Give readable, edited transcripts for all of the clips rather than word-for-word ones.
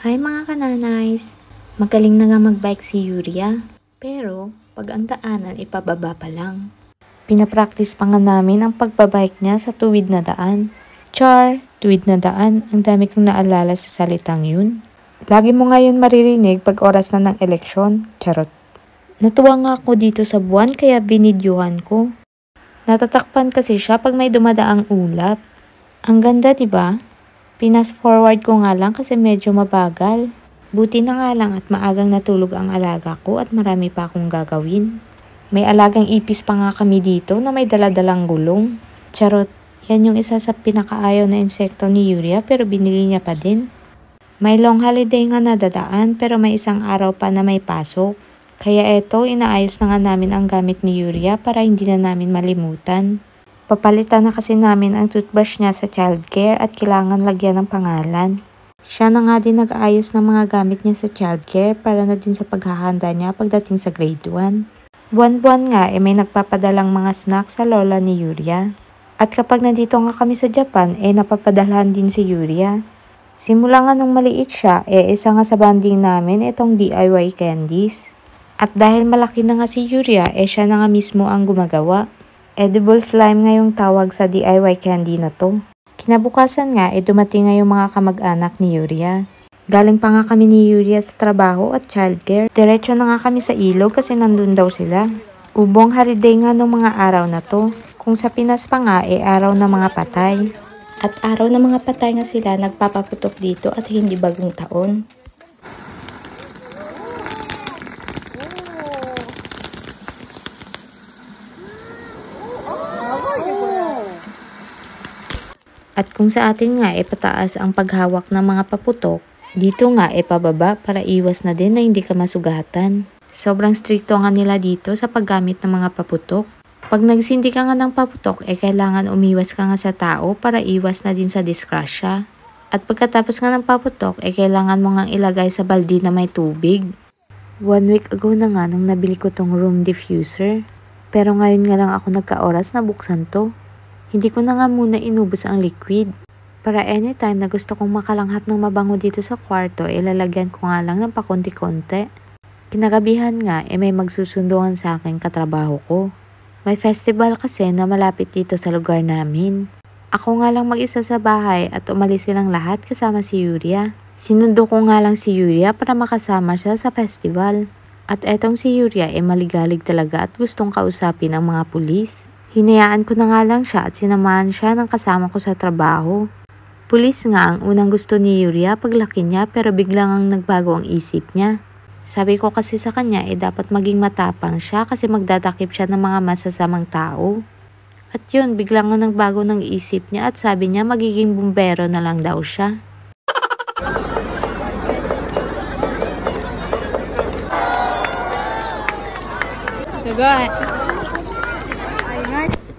Hi mga kananays! Magaling na nga magbike si Yuria. Pero pag ang daanan ipababa pa lang. Pinapractice pa nga namin ang pagbabike niya sa tuwid na daan. Char! Tuwid na daan. Ang dami kong naalala sa salitang yun. Lagi mo ngayon maririnig pag oras na ng eleksyon. Charot! Natuwa nga ako dito sa buwan kaya binidyuhan ko. Natatakpan kasi siya pag may dumadaang ulap. Ang ganda diba? Pinas forward ko nga lang kasi medyo mabagal. Buti na nga lang at maagang natulog ang alaga ko at marami pa akong gagawin. May alagang ipis pa nga kami dito na may daladalang gulong. Charot, yan yung isa sa pinakaayaw na insekto ni Yuria pero binili niya pa din. May long holiday nga nadadaan pero may isang araw pa na may pasok. Kaya eto, inaayos na nga namin ang gamit ni Yuria para hindi na namin malimutan. Papalitan na kasi namin ang toothbrush niya sa childcare at kailangan lagyan ng pangalan. Siya na nga din nag-aayos ng mga gamit niya sa childcare para na din sa paghahanda niya pagdating sa grade 1. Buwan-buwan nga may nagpapadalang mga snacks sa lola ni Yuria. At kapag nandito nga kami sa Japan napapadalhan din si Yuria. Simula nga nung maliit siya isa nga sa banding namin itong DIY candies. At dahil malaki na nga si Yuria siya na nga mismo ang gumagawa. Edible slime nga yung tawag sa DIY candy na to. Kinabukasan nga dumating nga yung mga kamag-anak ni Yuria. Galing pa nga kami ni Yuria sa trabaho at childcare. Diretso na nga kami sa ilog kasi nandun daw sila. Ubong holiday nga nung mga araw na to. Kung sa Pinas pa nga araw ng mga patay. At araw ng mga patay nga sila nagpapaputok dito at hindi bagong taon. At kung sa atin nga pataas ang paghawak ng mga paputok, dito nga pababa para iwas na din na hindi ka masugatan. Sobrang stricto nga nila dito sa paggamit ng mga paputok. Pag nagsindi ka nga ng paputok kailangan umiwas ka nga sa tao para iwas na din sa disgrasya. At pagkatapos nga ng paputok kailangan mo nga ilagay sa balde na may tubig. 1 week ago na nga nung nabili ko tong room diffuser. Pero ngayon nga lang ako nagka-oras na buksan to. Hindi ko na nga muna inubos ang liquid. Para anytime na gusto kong makalanghap ng mabango dito sa kwarto, ilalagyan ko nga lang ng pakonti-konti. Kinagabihan nga, may magsusunduan sa akin katrabaho ko. May festival kasi na malapit dito sa lugar namin. Ako nga lang mag-isa sa bahay at umalis silang lahat kasama si Yuria. Sinundo ko nga lang si Yuria para makasama siya sa festival. At etong si Yuria maligalig talaga at gustong kausapin ang mga pulis. Hinayaan ko na nga lang siya at sinamahan siya ng kasama ko sa trabaho. Pulis nga ang unang gusto ni Yuria paglaki niya pero biglang ang nagbago ang isip niya. Sabi ko kasi sa kanya dapat maging matapang siya kasi magdadakip siya ng mga masasamang tao. At yun, biglang nga nagbago ng isip niya at sabi niya magiging bumbero na lang daw siya.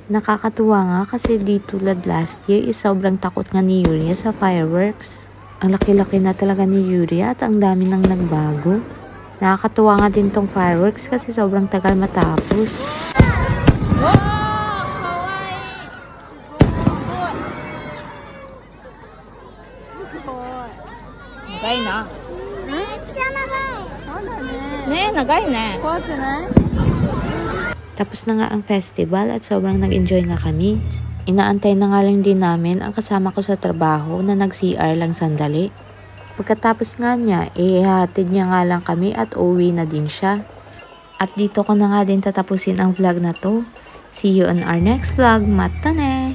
Nakakatuwa nga kasi di tulad last year sobrang takot nga ni Yuria sa fireworks. Ang laki-laki na talaga ni Yuria at ang dami nang nagbago. Nakakatuwa nga din tong fireworks kasi sobrang tagal matapos. Nagai na. Nagai na. Tapos na nga ang festival at sobrang nag-enjoy nga kami. Inaantay na nga lang din namin ang kasama ko sa trabaho na nag-CR lang sandali. Pagkatapos nga niya, ihahatid niya nga lang kami at uwi na din siya. At dito ko na nga din tatapusin ang vlog na to. See you on our next vlog. Mata ne!